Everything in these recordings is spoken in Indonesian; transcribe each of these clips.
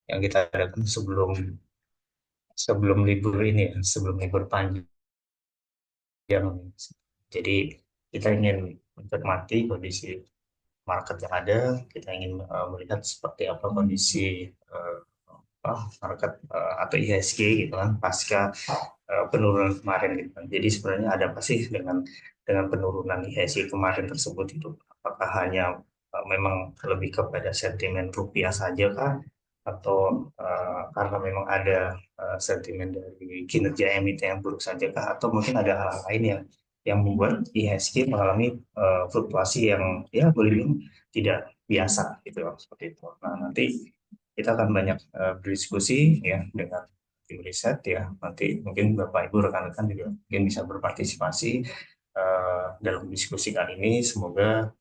yang kita adakan sebelum sebelum libur ini ya, sebelum libur panjang. Jadi kita ingin mencermati kondisi market yang ada, kita ingin melihat seperti apa kondisi market atau IHSG gitu kan pasca penurunan kemarin gitu kan. Jadi sebenarnya ada apa sih dengan penurunan IHSG kemarin tersebut itu? Apakah hanya memang lebih kepada sentimen rupiah saja kah? Atau karena memang ada sentimen dari kinerja emiten yang buruk saja kah? Atau mungkin ada hal-hal lain yang membuat IHSG mengalami fluktuasi yang ya boleh dibilang tidak biasa gitu loh, seperti itu. Nah, nanti kita akan banyak berdiskusi ya dengan tim riset ya. Nanti mungkin Bapak Ibu rekan-rekan juga mungkin bisa berpartisipasi dalam diskusi kali ini. Semoga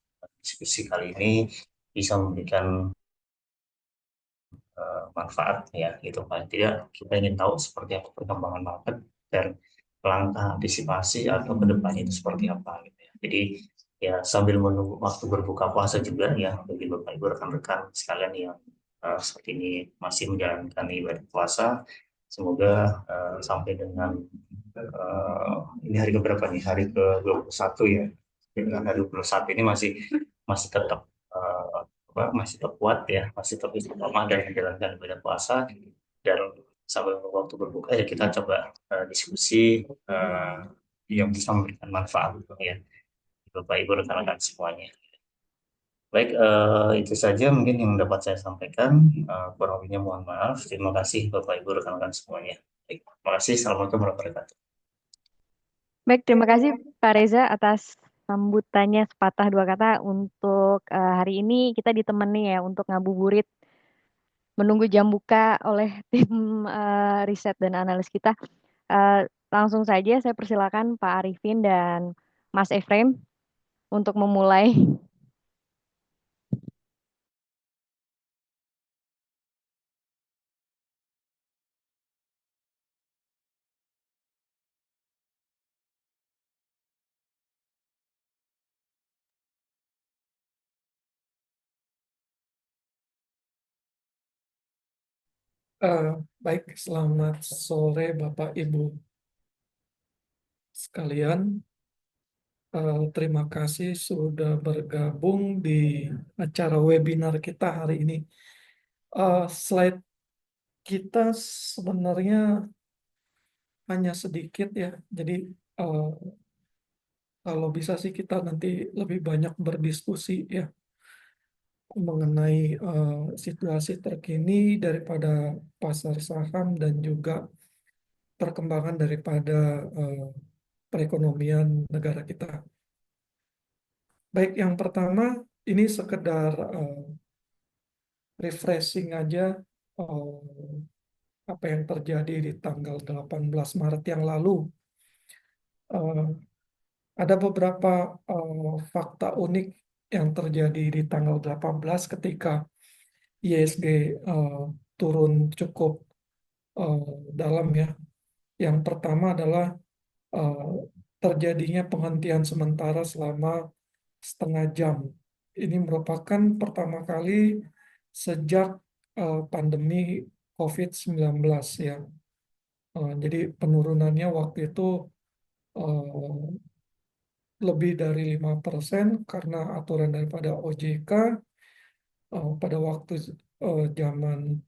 diskusi kali ini bisa memberikan manfaat ya gitu. Paling tidak kita ingin tahu seperti apa perkembangan market dan langkah antisipasi atau kedepannya itu seperti apa gitu ya. Jadi ya sambil menunggu waktu berbuka puasa juga ya bagi Bapak Ibu rekan-rekan sekalian yang seperti ini masih menjalankan ibadah puasa. Semoga sampai dengan ini hari keberapa nih? Hari ke-21 ya. Dengan hari 21 ini masih masih tetap masih tetap kuat ya, masih tetap istiqomah dan menjalankan ibadah puasa. Dan sampai waktu berbuka ya kita coba diskusi yang bisa memberikan manfaat ya Bapak Ibu rekan-rekan semuanya. Baik, itu saja mungkin yang dapat saya sampaikan. Kurang lebihnya mohon maaf. Terima kasih Bapak Ibu rekan-rekan semuanya. Baik, terima kasih. Assalamualaikum warahmatullahi wabarakatuh. Baik, terima kasih Pak Reza atas sambutannya sepatah dua kata untuk hari ini kita ditemani ya untuk ngabuburit menunggu jam buka oleh tim riset dan analis kita. Eh, Langsung saja saya persilakan Pak Arifin dan Mas Efrem untuk memulai. Eh, Baik, selamat sore Bapak Ibu sekalian. Terima kasih sudah bergabung di acara webinar kita hari ini. Slide kita sebenarnya hanya sedikit ya, jadi eh, kalau bisa sih kita nanti lebih banyak berdiskusi ya mengenai situasi terkini daripada pasar saham dan juga perkembangan daripada eh, perekonomian negara kita. Baik, yang pertama ini sekedar refreshing aja eh, apa yang terjadi di tanggal 18 Maret yang lalu. Eh, ada beberapa fakta unik yang terjadi di tanggal 18 ketika ISG eh, turun cukup eh, dalam ya. Yang pertama adalah eh, terjadinya penghentian sementara selama setengah jam. Ini merupakan pertama kali sejak pandemi COVID-19 ya. Jadi penurunannya waktu itu eh, lebih dari 5% karena aturan daripada OJK pada waktu zaman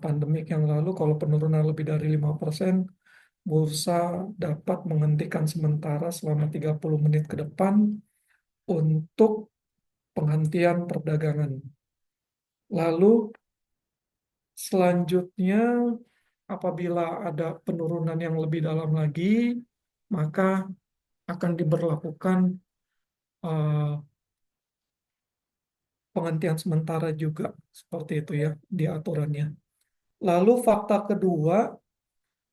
pandemik yang lalu kalau penurunan lebih dari 5%, bursa dapat menghentikan sementara selama 30 menit ke depan untuk penghentian perdagangan. Lalu selanjutnya, apabila ada penurunan yang lebih dalam lagi, maka akan diberlakukan eh, penghentian sementara juga seperti itu ya di aturannya. Lalu fakta kedua,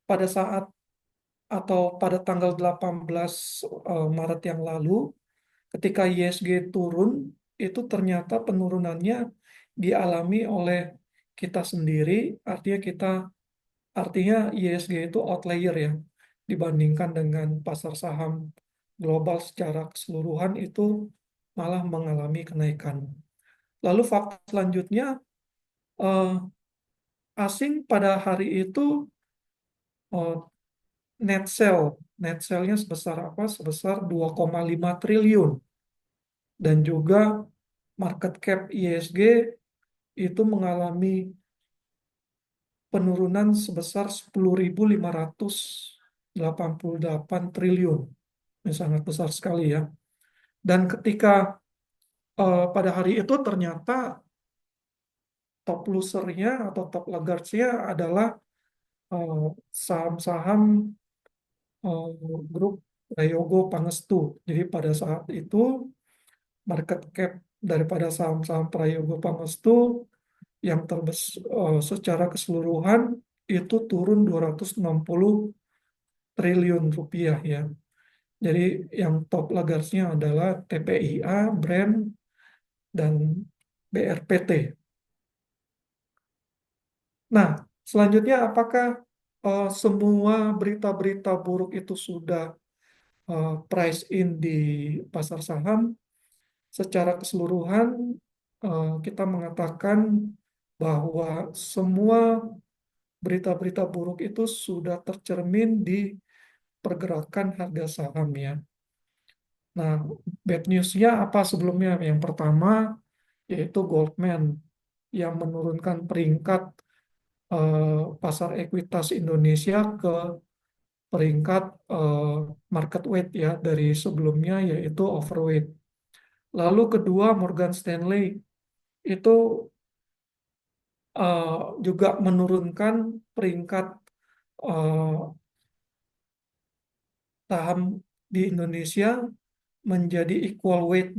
pada saat atau pada tanggal 18 Maret yang lalu, ketika ISG turun, itu ternyata penurunannya dialami oleh kita sendiri, artinya ISG itu outlier ya, dibandingkan dengan pasar saham global secara keseluruhan itu malah mengalami kenaikan. Lalu fakta selanjutnya, eh, asing pada hari itu eh, net sell, net sell-nya sebesar apa? Sebesar 2,5 triliun. Dan juga market cap ISG itu mengalami penurunan sebesar 10.588 triliun. Ini sangat besar sekali ya. Dan ketika pada hari itu ternyata top losernya atau top laggardsnya adalah eh, saham-saham eh, grup Prayogo Pangestu. Jadi pada saat itu market cap daripada saham-saham Prayogo Pangestu yang secara keseluruhan itu turun 260 triliun rupiah ya. Jadi yang top laggardsnya adalah TPIA, Brand, dan BRPT. Nah, selanjutnya apakah semua berita-berita buruk itu sudah price in di pasar saham? Secara keseluruhan kita mengatakan bahwa semua berita-berita buruk itu sudah tercermin di pergerakan harga saham ya. Nah, bad news-nya apa sebelumnya? Yang pertama yaitu Goldman yang menurunkan peringkat pasar ekuitas Indonesia ke peringkat market weight ya dari sebelumnya yaitu overweight. Lalu kedua Morgan Stanley itu eh, juga menurunkan peringkat eh, saham di Indonesia menjadi equal weight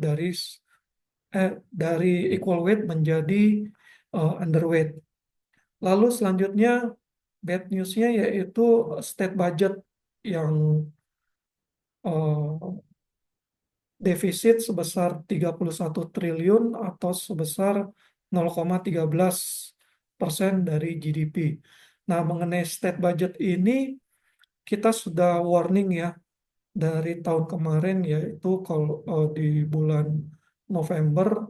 dari equal weight menjadi underweight. Lalu selanjutnya bad news-nya yaitu state budget yang eh, defisit sebesar 31 triliun atau sebesar 0,13% dari GDP. Nah, mengenai state budget ini kita sudah warning ya dari tahun kemarin yaitu kalau di bulan November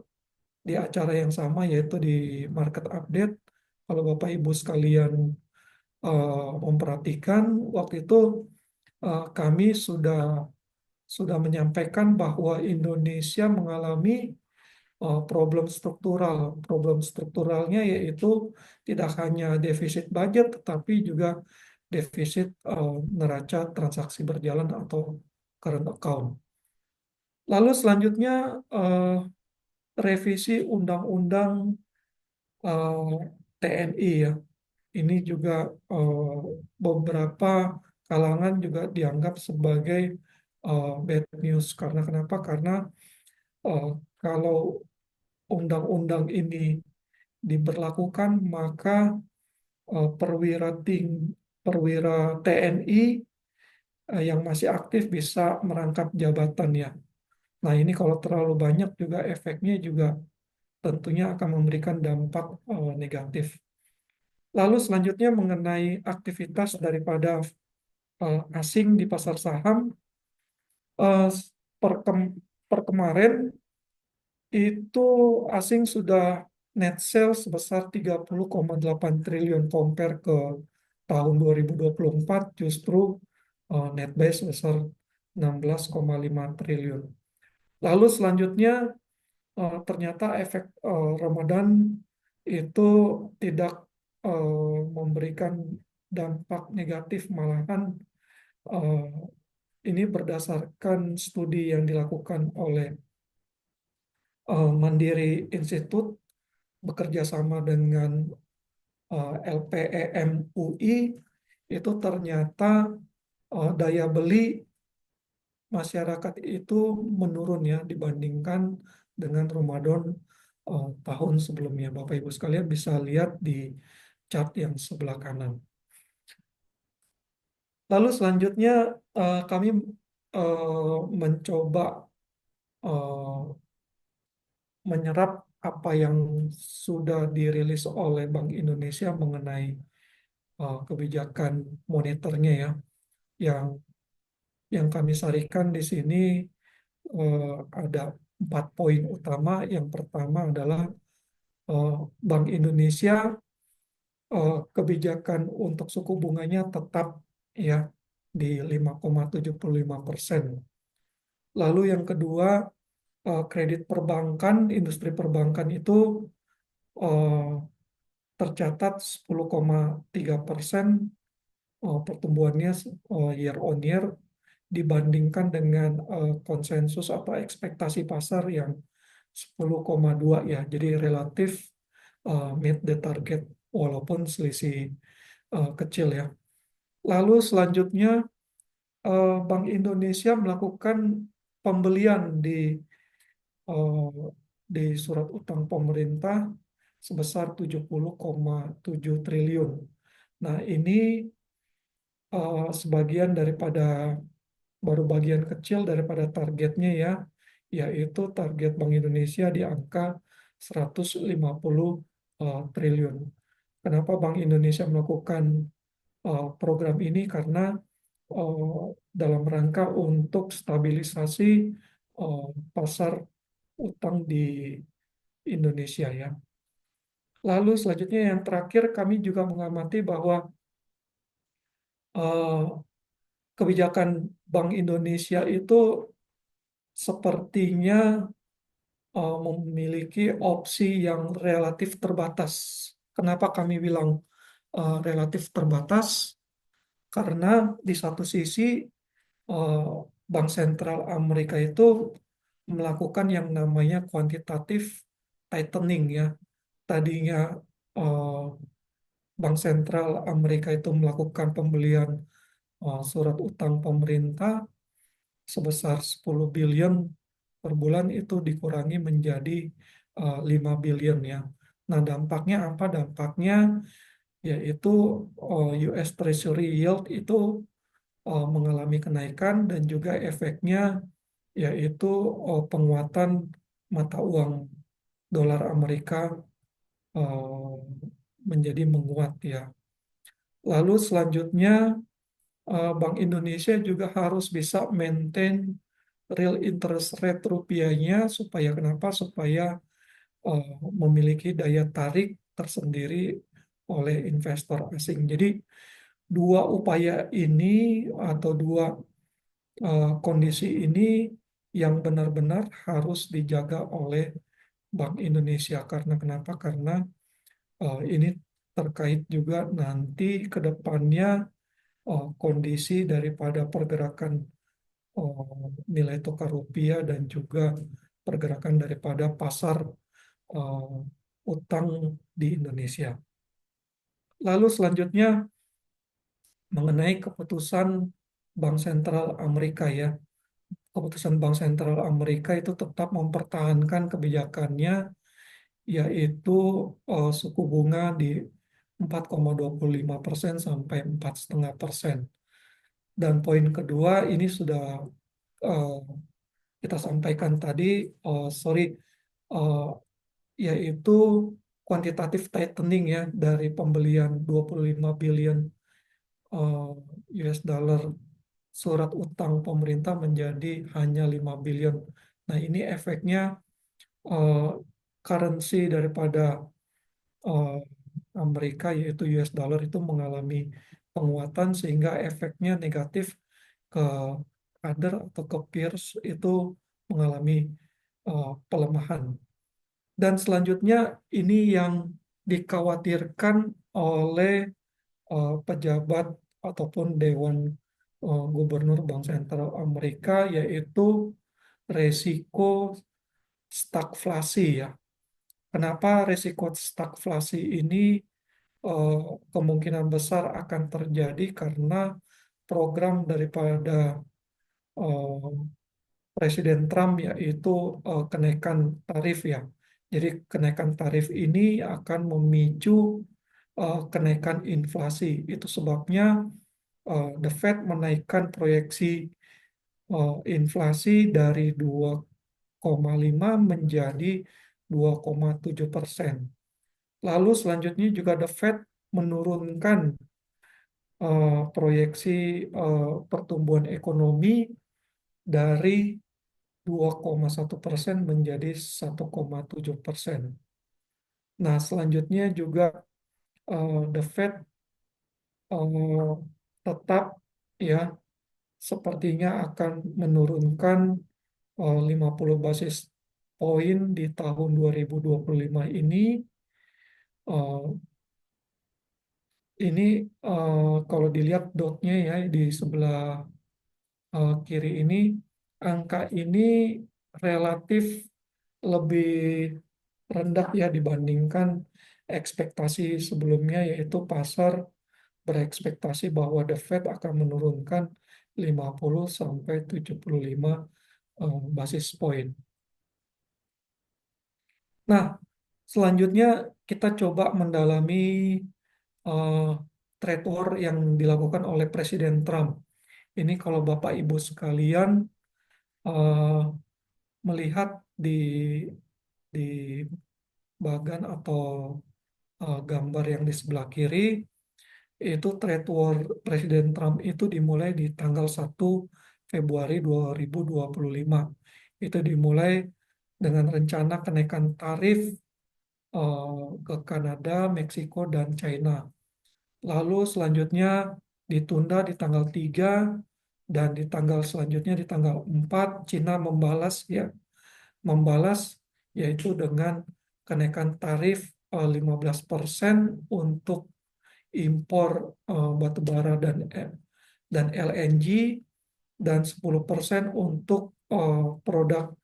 di acara yang sama yaitu di market update. Kalau Bapak Ibu sekalian memperhatikan waktu itu kami sudah menyampaikan bahwa Indonesia mengalami problem struktural. Problem strukturalnya yaitu tidak hanya defisit budget, tetapi juga defisit neraca transaksi berjalan atau current account. Lalu selanjutnya revisi Undang-Undang TNI ya. Ini juga beberapa kalangan juga dianggap sebagai bad news. Karena kenapa? Karena eh, kalau undang-undang ini diberlakukan, maka perwira TNI yang masih aktif bisa merangkap jabatan ya. Nah, ini kalau terlalu banyak juga efeknya juga tentunya akan memberikan dampak negatif. Lalu selanjutnya mengenai aktivitas daripada asing di pasar saham, eh, per, per kemarin itu asing sudah net sales sebesar 30,8 triliun compare ke tahun 2024 justru net buy sebesar 16,5 triliun. Lalu selanjutnya ternyata efek Ramadan itu tidak memberikan dampak negatif, malahan eh, ini berdasarkan studi yang dilakukan oleh Mandiri Institute bekerja sama dengan LPEM UI, itu ternyata daya beli masyarakat itu menurun ya dibandingkan dengan Ramadan tahun sebelumnya. Bapak Ibu sekalian bisa lihat di chart yang sebelah kanan. Lalu selanjutnya kami mencoba eh, menyerap apa yang sudah dirilis oleh Bank Indonesia mengenai kebijakan moneternya ya. Yang kami sarikan di sini eh, ada 4 poin utama. Yang pertama adalah eh, Bank Indonesia kebijakan untuk suku bunganya tetap ya di 5,75%. Lalu yang kedua, kredit perbankan, industri perbankan itu eh, tercatat 10,3% pertumbuhannya year on year dibandingkan dengan konsensus atau ekspektasi pasar yang 10,2 ya. Jadi relatif meet the target walaupun selisih kecil ya. Lalu selanjutnya Bank Indonesia melakukan pembelian eh, di surat utang pemerintah sebesar 70,7 triliun. Nah, ini sebagian daripada baru bagian kecil daripada targetnya ya, yaitu target Bank Indonesia di angka 150 triliun. Kenapa Bank Indonesia melakukan program ini? Karena eh, dalam rangka untuk stabilisasi eh, pasar utang di Indonesia ya. Lalu selanjutnya yang terakhir kami juga mengamati bahwa eh, kebijakan Bank Indonesia itu sepertinya memiliki opsi yang relatif terbatas. Kenapa kami bilang relatif terbatas? Karena di satu sisi eh, Bank Sentral Amerika itu melakukan yang namanya quantitative tightening ya. Tadinya eh, Bank Sentral Amerika itu melakukan pembelian surat utang pemerintah sebesar 10 billion per bulan itu dikurangi menjadi 5 billion ya. Nah, dampaknya apa? Dampaknya yaitu US Treasury yield itu mengalami kenaikan dan juga efeknya yaitu penguatan mata uang dolar Amerika eh, menjadi menguat ya. Lalu selanjutnya Bank Indonesia juga harus bisa maintain real interest rate rupiahnya supaya kenapa? Supaya eh, memiliki daya tarik tersendiri oleh investor asing. Jadi dua upaya ini atau dua kondisi ini yang benar-benar harus dijaga oleh Bank Indonesia. Karena kenapa? Karena ini terkait juga nanti ke depannya kondisi daripada pergerakan nilai tukar rupiah dan juga pergerakan daripada pasar utang di Indonesia. Lalu selanjutnya mengenai keputusan Bank Sentral Amerika ya. Keputusan Bank Sentral Amerika itu tetap mempertahankan kebijakannya yaitu suku bunga di 4,25% sampai 4,5%. Dan poin kedua ini sudah eh, kita sampaikan tadi, sorry, eh, yaitu kuantitatif tightening ya dari pembelian 25 billion eh, US dollar surat utang pemerintah menjadi hanya 5 billion. Nah, ini efeknya eh, currency daripada eh, Amerika yaitu US dollar itu mengalami penguatan sehingga efeknya negatif ke other atau ke peers itu mengalami pelemahan. Dan selanjutnya ini yang dikhawatirkan oleh pejabat ataupun Dewan Gubernur Bank Sentral Amerika yaitu resiko stagflasi ya. Kenapa resiko stagflasi ini eh, kemungkinan besar akan terjadi karena program daripada eh, Presiden Trump yaitu kenaikan tarif ya. Jadi kenaikan tarif ini akan memicu kenaikan inflasi. Itu sebabnya The Fed menaikkan proyeksi inflasi dari 2,5 menjadi 2,7%. Lalu selanjutnya juga The Fed menurunkan proyeksi pertumbuhan ekonomi dari 2,1% menjadi 1,7%. Nah, selanjutnya juga the Fed eh, tetap ya sepertinya akan menurunkan 50 basis poin di tahun 2025 ini. Eh, ini kalau dilihat dotnya ya di sebelah kiri ini, angka ini relatif lebih rendah ya dibandingkan ekspektasi sebelumnya, yaitu pasar berekspektasi bahwa The Fed akan menurunkan 50 sampai 75 basis point. Nah, selanjutnya kita coba mendalami eh, trade war yang dilakukan oleh Presiden Trump. Ini kalau Bapak Ibu sekalian eh, melihat di bagan atau gambar yang di sebelah kiri, itu trade war Presiden Trump itu dimulai di tanggal 1 Februari 2025. Itu dimulai dengan rencana kenaikan tarif ke Kanada, Meksiko, dan China. Lalu selanjutnya ditunda di tanggal 3 dan di tanggal selanjutnya di tanggal 4 Cina membalas yaitu dengan kenaikan tarif 15% untuk impor batu bara dan LNG dan 10% untuk produk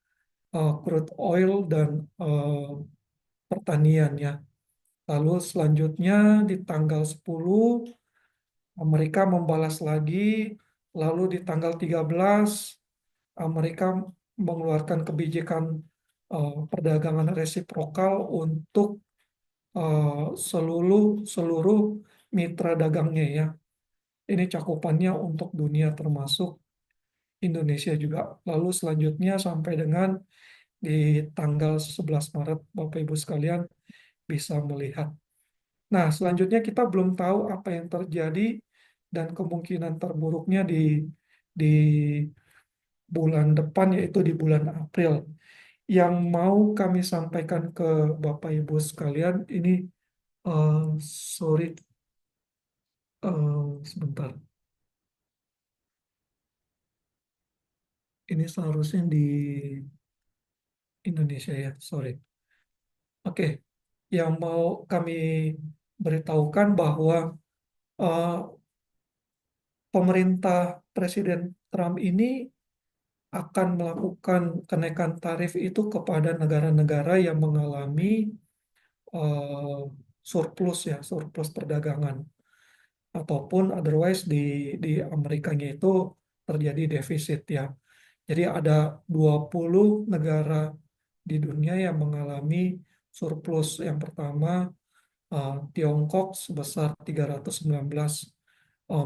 crude oil dan pertanian ya. Lalu selanjutnya di tanggal 10 Amerika membalas lagi, lalu di tanggal 13 Amerika mengeluarkan kebijakan perdagangan resiprokal untuk seluruh seluruh mitra dagangnya ya. Ini cakupannya untuk dunia termasuk Indonesia juga. Lalu selanjutnya sampai dengan di tanggal 11 Maret Bapak Ibu sekalian bisa melihat. Nah, selanjutnya kita belum tahu apa yang terjadi dan kemungkinan terburuknya di bulan depan yaitu di bulan April. Yang mau kami sampaikan ke Bapak Ibu sekalian ini eh, sorry sebentar. Ini seharusnya di Indonesia ya, sorry. Oke, yang mau kami beritahukan bahwa eh, pemerintah Presiden Trump ini akan melakukan kenaikan tarif itu kepada negara-negara yang mengalami eh, surplus ya, surplus perdagangan ataupun otherwise di Amerikanya itu terjadi defisit ya. Jadi ada 20 negara di dunia yang mengalami surplus. Yang pertama Tiongkok sebesar 319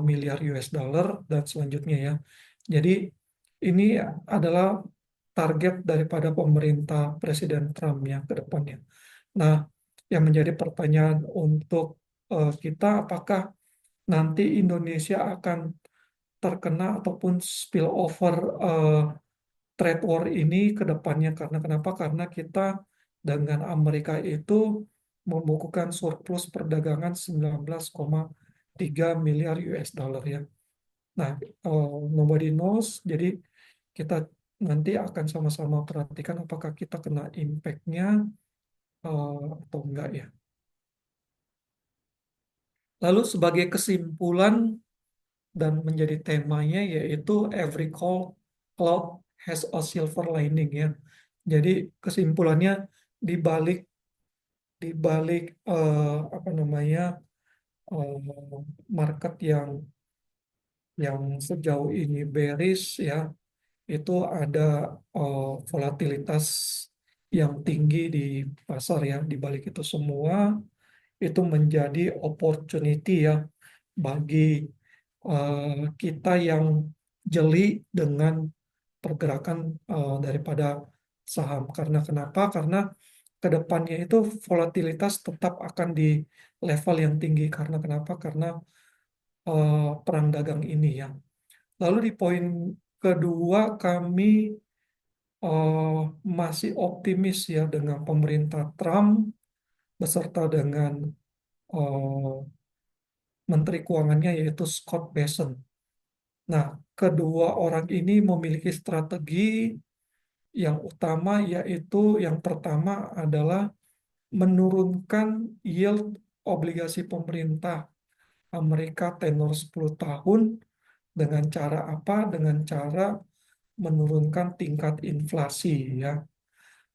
miliar US dollar dan selanjutnya ya. Jadi ini adalah target daripada pemerintah Presiden Trump ya ke depannya. Nah, yang menjadi pertanyaan untuk kita apakah nanti Indonesia akan terkena ataupun spillover trade war ini ke depannya karena kenapa? Karena kita dengan Amerika itu membukukan surplus perdagangan 19,3 miliar US dollar ya. Nah, nobody knows. Jadi kita nanti akan sama-sama perhatikan apakah kita kena impact-nya atau enggak ya. Lalu sebagai kesimpulan dan menjadi temanya yaitu every cloud has a silver lining ya. Jadi kesimpulannya di balik di balik apa namanya eh, market yang sejauh ini bearish ya, itu ada volatilitas yang tinggi di pasar ya. Di balik itu semua itu menjadi opportunity ya bagi kita yang jeli dengan pergerakan daripada saham. Karena kenapa? Karena ke depannya itu volatilitas tetap akan di level yang tinggi. Karena kenapa? Karena perang dagang ini ya. Lalu di poin kedua kami eh, masih optimis ya dengan pemerintah Trump beserta dengan eh, Menteri Keuangannya yaitu Scott Bessent. Nah, kedua orang ini memiliki strategi yang utama, yaitu yang pertama adalah menurunkan yield obligasi pemerintah Amerika tenor 10 tahun dengan cara apa? Dengan cara menurunkan tingkat inflasi ya.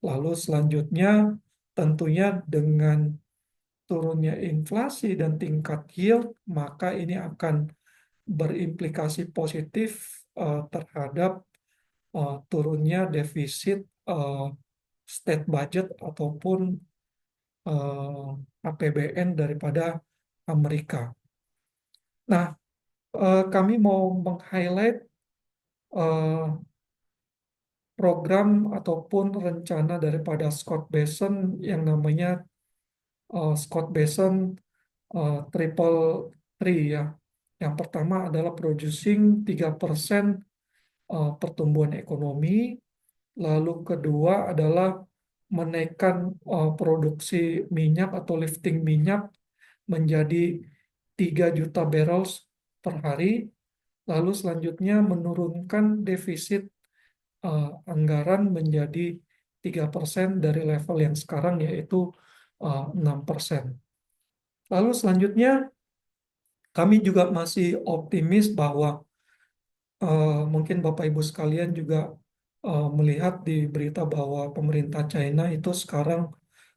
Lalu selanjutnya tentunya dengan turunnya inflasi dan tingkat yield, maka ini akan berimplikasi positif terhadap turunnya defisit eh, state budget ataupun APBN daripada Amerika. Nah, kami mau meng-highlight eh, program ataupun rencana daripada Scott Bessent yang namanya Scott Bessent Triple Three ya. Yang pertama adalah producing 3% pertumbuhan ekonomi. Lalu kedua adalah menaikkan produksi minyak atau lifting minyak menjadi 3 juta barrels per hari. Lalu selanjutnya menurunkan defisit anggaran menjadi 3% dari level yang sekarang yaitu 6%. Lalu selanjutnya kami juga masih optimis bahwa mungkin Bapak Ibu sekalian juga melihat di berita bahwa pemerintah China itu sekarang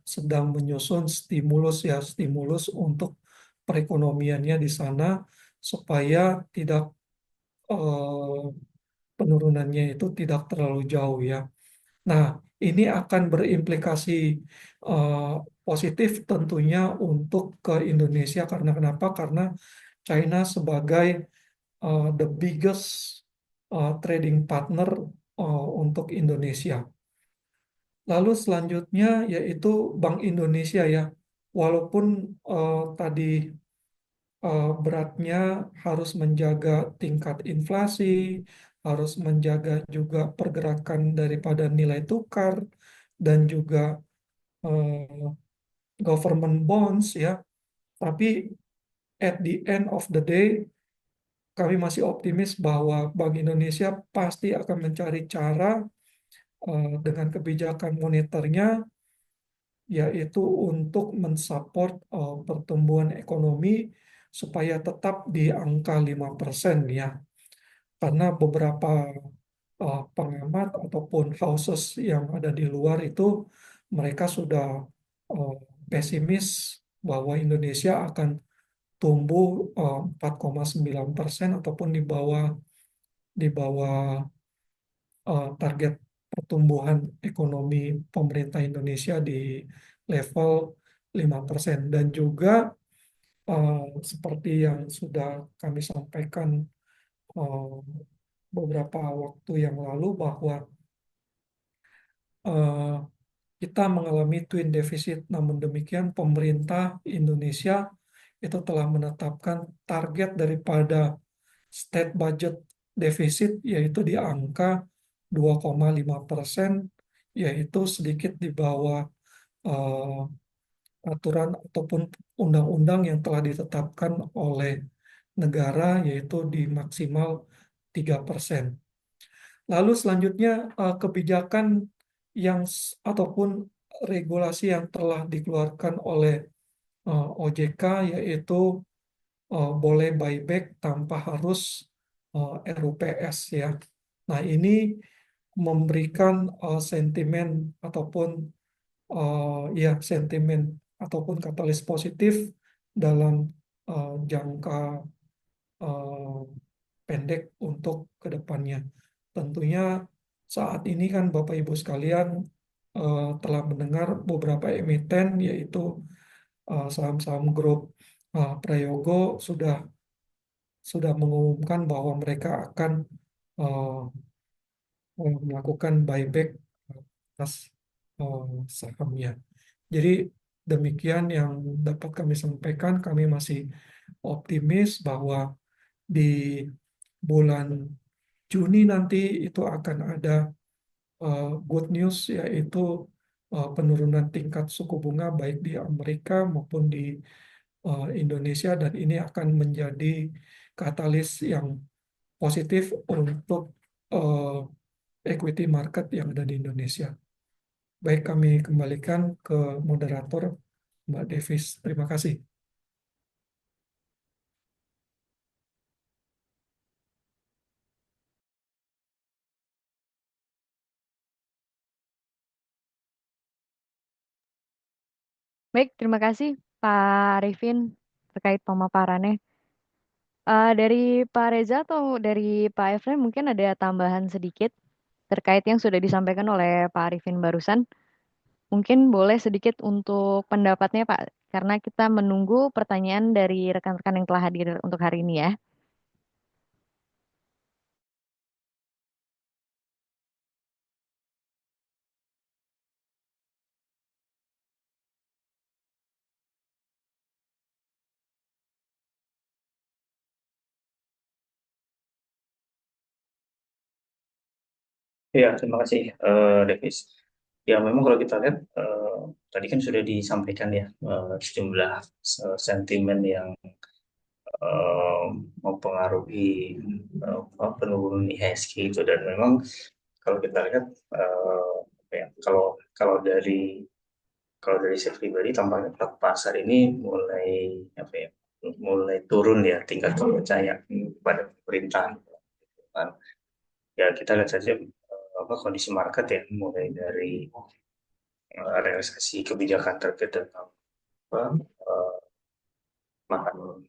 sedang menyusun stimulus untuk perekonomiannya di sana supaya tidak eh, penurunannya itu tidak terlalu jauh ya. Nah, ini akan berimplikasi eh, positif tentunya untuk ke Indonesia karena kenapa? Karena China sebagai the biggest trading partner untuk Indonesia. Lalu selanjutnya yaitu Bank Indonesia ya. Walaupun tadi beratnya harus menjaga tingkat inflasi, harus menjaga juga pergerakan daripada nilai tukar dan juga eh, government bonds ya. Tapi at the end of the day kami masih optimis bahwa Bank Indonesia pasti akan mencari cara dengan kebijakan moneternya yaitu untuk mensupport pertumbuhan ekonomi supaya tetap di angka 5% ya. Karena beberapa pengamat ataupun houses yang ada di luar itu mereka sudah eh, pesimis bahwa Indonesia akan tumbuh 4,9% ataupun di bawah target pertumbuhan ekonomi pemerintah Indonesia di level 5%. Dan juga eh, seperti yang sudah kami sampaikan eh, beberapa waktu yang lalu bahwa eh, kita mengalami twin deficit. Namun demikian pemerintah Indonesia itu telah menetapkan target daripada state budget defisit yaitu di angka 2,5%, yaitu sedikit di bawah eh, aturan ataupun undang-undang yang telah ditetapkan oleh negara yaitu di maksimal 3%. Lalu selanjutnya kebijakan ataupun regulasi yang telah dikeluarkan oleh OJK yaitu boleh buyback tanpa harus RUPS ya. Nah, ini memberikan sentimen ataupun sentimen ataupun katalis positif dalam jangka eh, pendek untuk kedepannya. Tentunya saat ini kan Bapak Ibu sekalian telah mendengar beberapa emiten yaitu saham-saham grup Prayogo sudah mengumumkan bahwa mereka akan eh, melakukan buyback atas eh, sahamnya. Jadi demikian yang dapat kami sampaikan. Kami masih optimis bahwa di bulan Juni nanti itu akan ada good news yaitu penurunan tingkat suku bunga baik di Amerika maupun di Indonesia, dan ini akan menjadi katalis yang positif untuk eh, equity market yang ada di Indonesia. Baik, kami kembalikan ke moderator Mbak Devis. Terima kasih. Baik, terima kasih Pak Arifin terkait pemaparannya. Dari Pak Reza atau dari Pak Efrem mungkin ada tambahan sedikit terkait yang sudah disampaikan oleh Pak Arifin barusan. Mungkin boleh sedikit untuk pendapatnya Pak, karena kita menunggu pertanyaan dari rekan-rekan yang telah hadir untuk hari ini ya. Ya, terima kasih, Davis. Ya, memang kalau kita lihat, tadi kan sudah disampaikan ya, sejumlah sentimen yang eh, mempengaruhi penurunan IHSG itu, dan memang kalau kita lihat, apa ya, kalau kalau dari saya pribadi tampaknya pelaku pasar ini mulai apa ya, mulai turun ya tingkat kepercayaan pada pemerintah, kan. Ya, kita lihat saja apa kondisi market ya, mulai dari realisasi kebijakan terkait dengan apa, eh, makan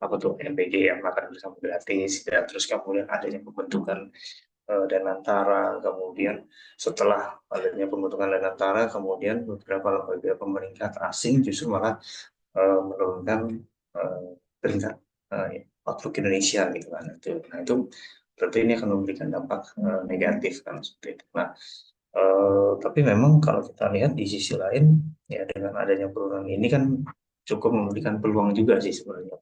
apa tuh MBG, yang makan bersama gratis, dan terus kemudian adanya pembentukan Danantara, kemudian setelah adanya pembentukan Danantara, kemudian beberapa lembaga pemerintah asing justru malah menurunkan eh, peringkat outlook Indonesia gitu kan. Nah itu tentu ini akan memberikan dampak negatif kan seperti itu. Nah, tapi memang kalau kita lihat di sisi lain, ya dengan adanya penurunan ini kan cukup memberikan peluang juga sih sebenarnya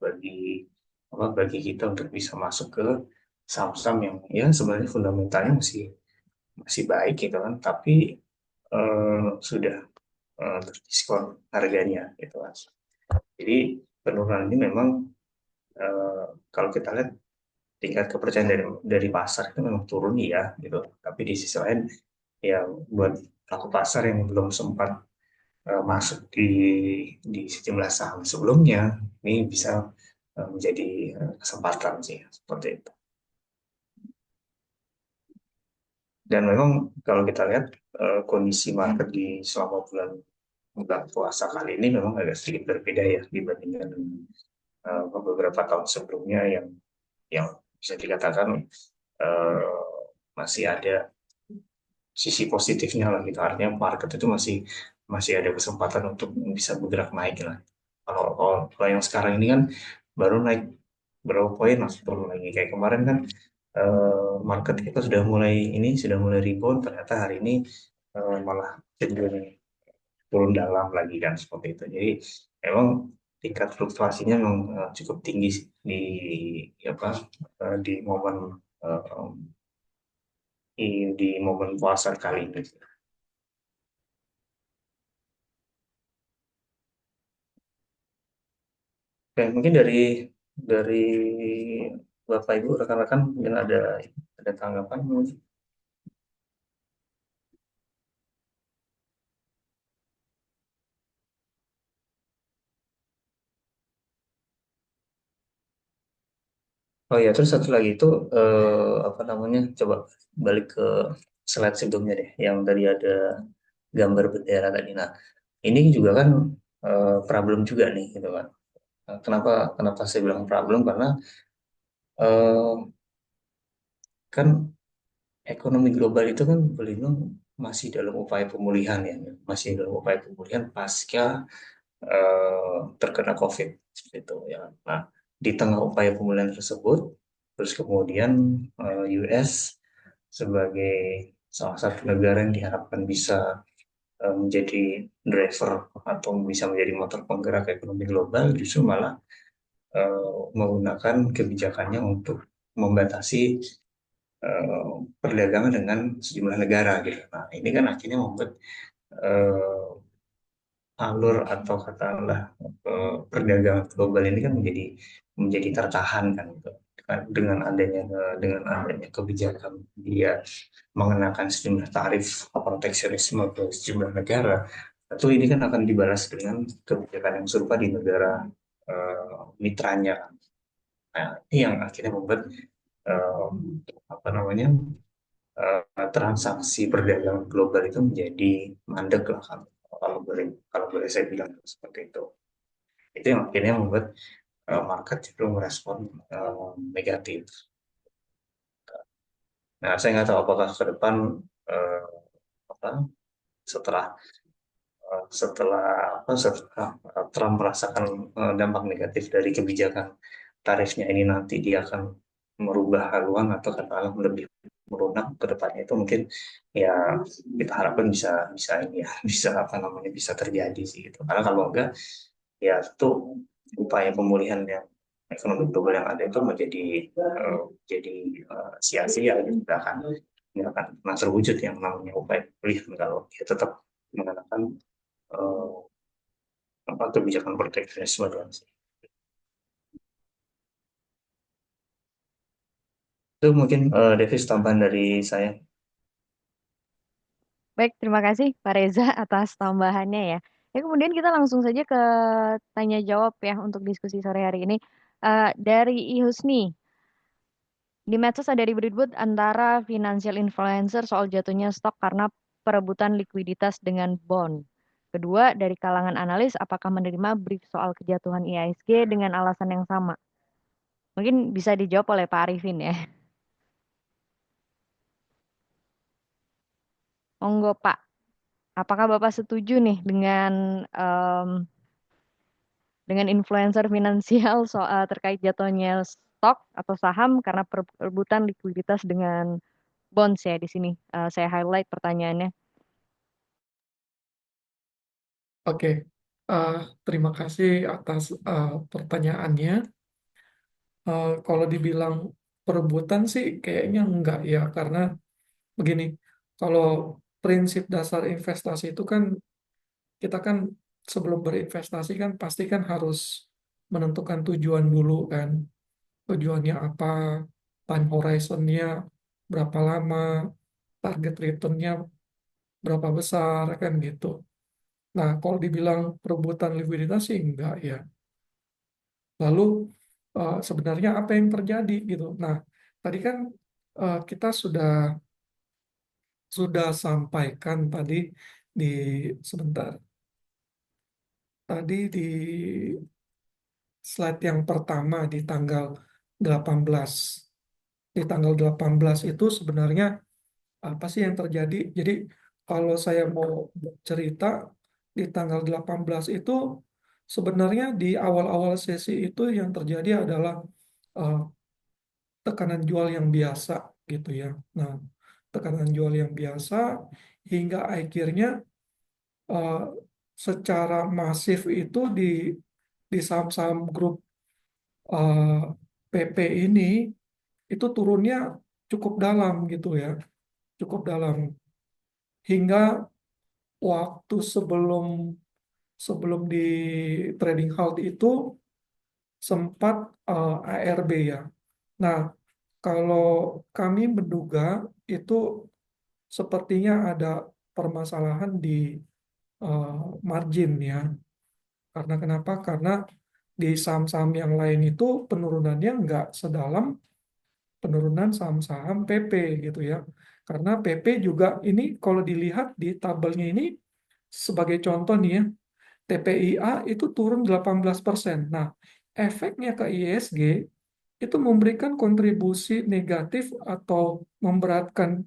bagi kita untuk bisa masuk ke saham-saham yang ya sebenarnya fundamentalnya masih masih baik gitu kan, tapi sudah terdiskon harganya gitu kan. Jadi penurunan ini memang kalau kita lihat tingkat kepercayaan dari pasar itu memang turun ya gitu. Tapi di sisi lain ya buat pelaku pasar yang belum sempat masuk di sejumlah saham sebelumnya, ini bisa menjadi kesempatan sih seperti itu. Dan memang kalau kita lihat kondisi market di selama bulan bulan puasa kali ini memang agak sedikit berbeda ya dibandingkan beberapa tahun sebelumnya yang bisa dikatakan eh, masih ada sisi positifnya lah gitu. Artinya market itu masih masih ada kesempatan untuk bisa bergerak naik lah. Kalau yang sekarang ini kan baru naik berapa poin langsung turun lagi. Kayak kemarin kan market kita sudah mulai rebound, ternyata hari ini malah cenderung turun dalam lagi kan seperti itu. Jadi memang tingkat fluktuasinya memang cukup tinggi sih apa di momen eh, di momen puasa kali ini. Oke, mungkin dari Bapak Ibu rekan-rekan mungkin ada tanggapan mungkin. Oh ya, terus satu lagi itu apa namanya? Coba balik ke slide sebelumnya deh, yang tadi ada gambar bendera tadi. Nah, ini juga kan problem juga nih, gitu kan. Nah, kenapa kenapa saya bilang problem? Karena eh, kan ekonomi global itu kan belum masih dalam upaya pemulihan ya, masih dalam upaya pemulihan pasca terkena COVID seperti itu ya. Nah, di tengah upaya pemulihan tersebut, terus kemudian US sebagai salah satu negara yang diharapkan bisa menjadi driver atau bisa menjadi motor penggerak ekonomi global, justru malah menggunakan kebijakannya untuk membatasi perdagangan dengan sejumlah negara gitu. Nah, ini kan akhirnya membuat eh, alur atau katakanlah perdagangan global ini kan menjadi tertahan kan gitu. Dengan adanya kebijakan dia mengenakan sejumlah tarif proteksionisme ke sejumlah negara, tentu ini kan akan dibalas dengan kebijakan yang serupa di negara mitranya. Nah, ini yang akhirnya membuat eh, apa namanya transaksi perdagangan global itu menjadi mandek lah, kalau boleh saya bilang seperti itu. Itu yang akhirnya membuat market cenderung merespon negatif. Nah, saya nggak tahu apakah ke depan eh, apa, setelah setelah setelah Trump merasakan dampak negatif dari kebijakan tarifnya ini, nanti dia akan merubah haluan atau katakanlah lebih melunak ke depannya. Itu mungkin ya kita harapkan bisa bisa ini ya bisa apa namanya bisa terjadi sih gitu. Karena kalau enggak ya itu upaya pemulihan yang ekonomi global yang ada itu menjadi jadi sia-sia gitu. Nggak akan pernah terwujud yang namanya upaya pemulihan kalau dia tetap menggunakan eh, apa kebijakan proteksionisme dan itu mungkin Davis tambahan dari saya. Baik, terima kasih Pak Reza atas tambahannya ya. Ya, kemudian kita langsung saja ke tanya jawab ya untuk diskusi sore hari ini. Dari Ihusni, di medsos ada ribut-ribut antara financial influencer soal jatuhnya stok karena perebutan likuiditas dengan bond. Kedua, dari kalangan analis, apakah menerima brief soal kejatuhan IHSG dengan alasan yang sama? Mungkin bisa dijawab oleh Pak Arifin ya. Monggo Pak, apakah Bapak setuju nih dengan influencer finansial soal terkait jatuhnya stok atau saham karena perebutan likuiditas dengan bonds ya di sini. Saya highlight pertanyaannya. Oke, eh, terima kasih atas pertanyaannya. Kalau dibilang perebutan sih kayaknya enggak ya, karena begini, kalau prinsip dasar investasi itu kan kita kan sebelum berinvestasi kan pasti kan harus menentukan tujuan dulu kan. Tujuannya apa, time horizonnya berapa lama, target returnnya berapa besar kan gitu. Nah, kalau dibilang perebutan likuiditas sih enggak ya. Lalu sebenarnya apa yang terjadi gitu. Nah, tadi kan kita sudah sampaikan tadi di sebentar. Tadi di slide yang pertama di tanggal 18. Di tanggal 18 itu sebenarnya apa sih yang terjadi? Jadi kalau saya mau cerita di tanggal 18 itu sebenarnya di awal-awal sesi itu yang terjadi adalah eh, tekanan jual yang biasa gitu ya. Nah, tekanan jual yang biasa hingga akhirnya eh, secara masif itu di saham-saham grup eh, PP ini itu turunnya cukup dalam gitu ya, cukup dalam hingga waktu sebelum sebelum di trading halt itu sempat ARB ya. Nah, kalau kami menduga itu sepertinya ada permasalahan di eh, margin ya. Karena kenapa? Karena di saham-saham yang lain itu penurunannya nggak sedalam penurunan saham-saham PP gitu ya. Karena PP juga ini kalau dilihat di tabelnya ini sebagai contoh nih ya, TPIA itu turun 18%. Nah, efeknya ke ISG itu memberikan kontribusi negatif atau memberatkan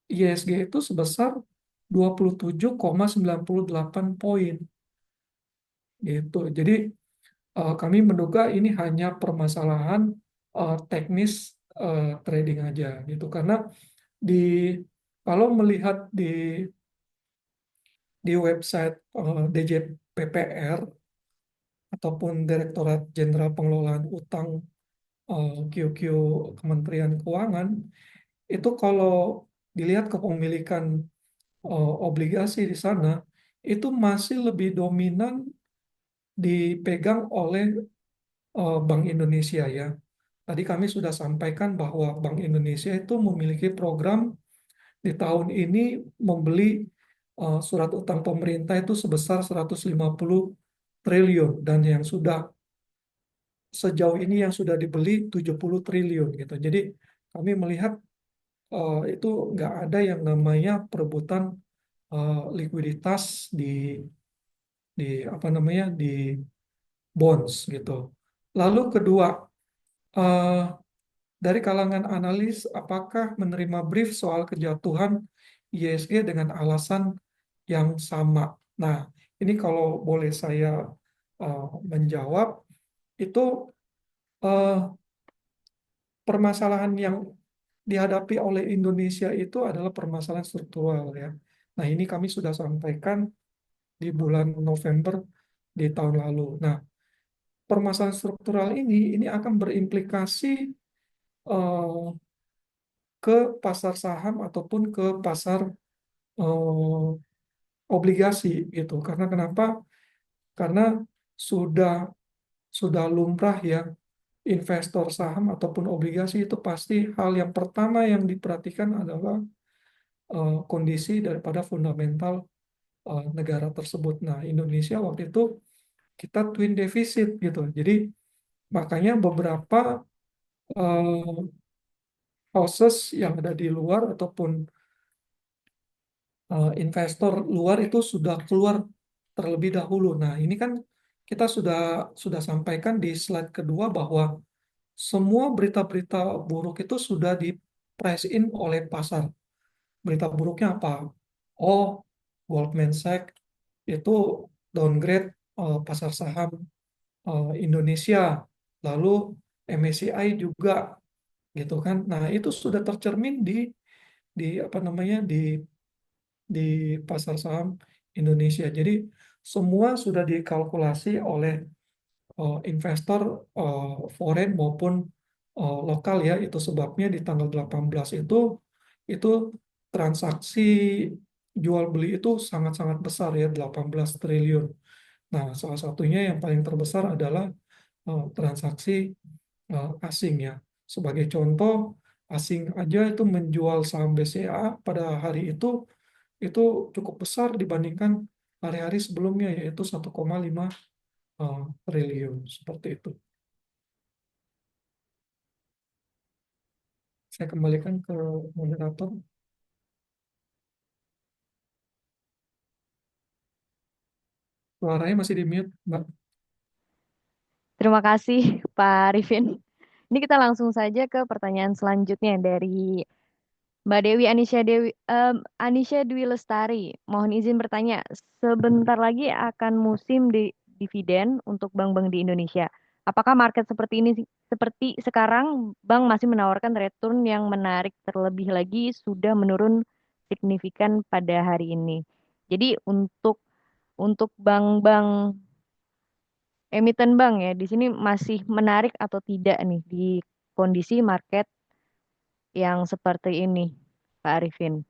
ISG itu sebesar 27,98 poin gitu. Jadi kami menduga ini hanya permasalahan teknis trading aja gitu. Karena di kalau melihat di website DJPPR ataupun Direktorat Jenderal Pengelolaan Utang QQ Kementerian Keuangan itu kalau dilihat kepemilikan obligasi di sana itu masih lebih dominan dipegang oleh Bank Indonesia ya. Tadi kami sudah sampaikan bahwa Bank Indonesia itu memiliki program di tahun ini membeli surat utang pemerintah itu sebesar 150 triliun dan yang sudah sejauh ini yang sudah dibeli 70 triliun gitu. Jadi kami melihat itu nggak ada yang namanya perebutan likuiditas di apa namanya di bonds gitu. Lalu kedua, eh, dari kalangan analis, apakah menerima brief soal kejatuhan ISG dengan alasan yang sama? Nah, ini kalau boleh saya eh, menjawab, itu eh, permasalahan yang dihadapi oleh Indonesia itu adalah permasalahan struktural ya. Nah, ini kami sudah sampaikan di bulan November di tahun lalu. Nah, permasalahan struktural ini akan berimplikasi eh, ke pasar saham ataupun ke pasar eh, obligasi gitu. Karena kenapa? Karena sudah sudah lumrah ya investor saham ataupun obligasi itu pasti hal yang pertama yang diperhatikan adalah kondisi daripada fundamental negara tersebut. Nah, Indonesia waktu itu kita twin defisit gitu. Jadi makanya beberapa eh, houses yang ada di luar ataupun investor luar itu sudah keluar terlebih dahulu. Nah, ini kan kita sudah sampaikan di slide kedua bahwa semua berita-berita buruk itu sudah di price in oleh pasar. Berita buruknya apa? Oh, Goldman Sachs itu downgrade pasar saham Indonesia, lalu MSCI juga, gitu kan? Nah, itu sudah tercermin di apa namanya di pasar saham Indonesia. Jadi semua sudah dikalkulasi oleh investor foreign maupun lokal ya. Itu sebabnya di tanggal 18 itu transaksi jual beli itu sangat-sangat besar ya 18 triliun. Nah, salah satunya yang paling terbesar adalah transaksi asing ya. Sebagai contoh, asing aja itu menjual saham BCA pada hari itu cukup besar dibandingkan hari-hari sebelumnya yaitu 1,5 triliun seperti itu. Saya kembalikan ke moderator. Suaranya masih di mute, Mbak. Terima kasih Pak Arifin. Ini kita langsung saja ke pertanyaan selanjutnya dari Mbak Dewi Anisha Dwi Lestari. Mohon izin bertanya, sebentar lagi akan musim dividen untuk bank-bank di Indonesia. Apakah market seperti ini seperti sekarang bank masih menawarkan return yang menarik, terlebih lagi sudah menurun signifikan pada hari ini. Jadi untuk bank-bank emiten bank ya di sini masih menarik atau tidak nih di kondisi market yang seperti ini, Pak Arifin?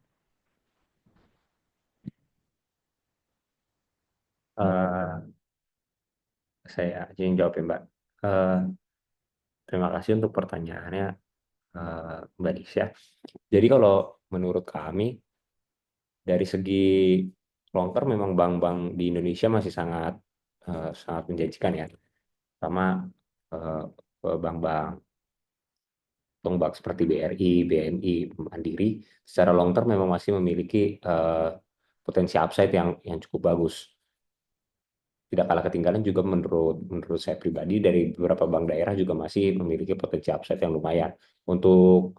Eh, saya aja yang jawab ya, Mbak. Eh, Terima kasih untuk pertanyaannya, Mbak Nisha. Jadi kalau menurut kami, dari segi long term memang bank-bank di Indonesia masih sangat menjanjikan ya. Sama eh, bank-bank bank seperti BRI, BNI, Mandiri, secara long term memang masih memiliki potensi upside yang cukup bagus. Tidak kalah ketinggalan juga menurut saya pribadi dari beberapa bank daerah juga masih memiliki potensi upside yang lumayan. Untuk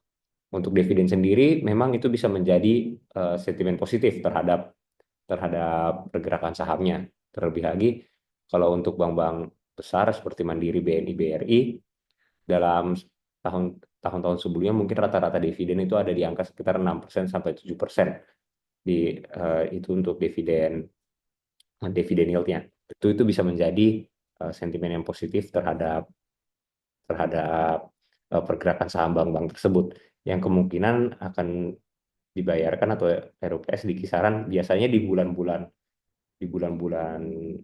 dividen sendiri memang itu bisa menjadi sentimen positif terhadap pergerakan sahamnya. Terlebih lagi kalau untuk bank-bank besar seperti Mandiri, BNI, BRI dalam tahun-tahun sebelumnya mungkin rata-rata dividen itu ada di angka sekitar 6% sampai 7% itu untuk dividen yieldnya. Itu bisa menjadi sentimen yang positif terhadap pergerakan saham bank-bank tersebut yang kemungkinan akan dibayarkan atau RUPS di kisaran biasanya di bulan-bulan di bulan-bulan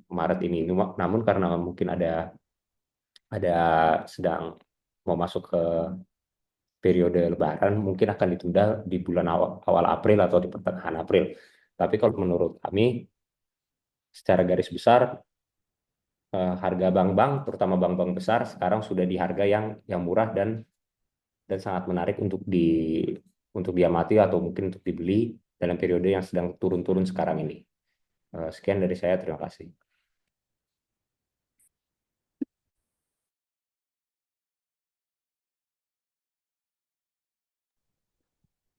Maret ini. Namun karena mungkin ada sedang mau masuk ke periode Lebaran, mungkin akan ditunda di bulan awal April atau di pertengahan April. Tapi kalau menurut kami, secara garis besar, harga bank-bank, terutama bank-bank besar, sekarang sudah di harga yang murah dan sangat menarik untuk diamati atau mungkin untuk dibeli dalam periode yang sedang turun-turun sekarang ini. Sekian dari saya, terima kasih.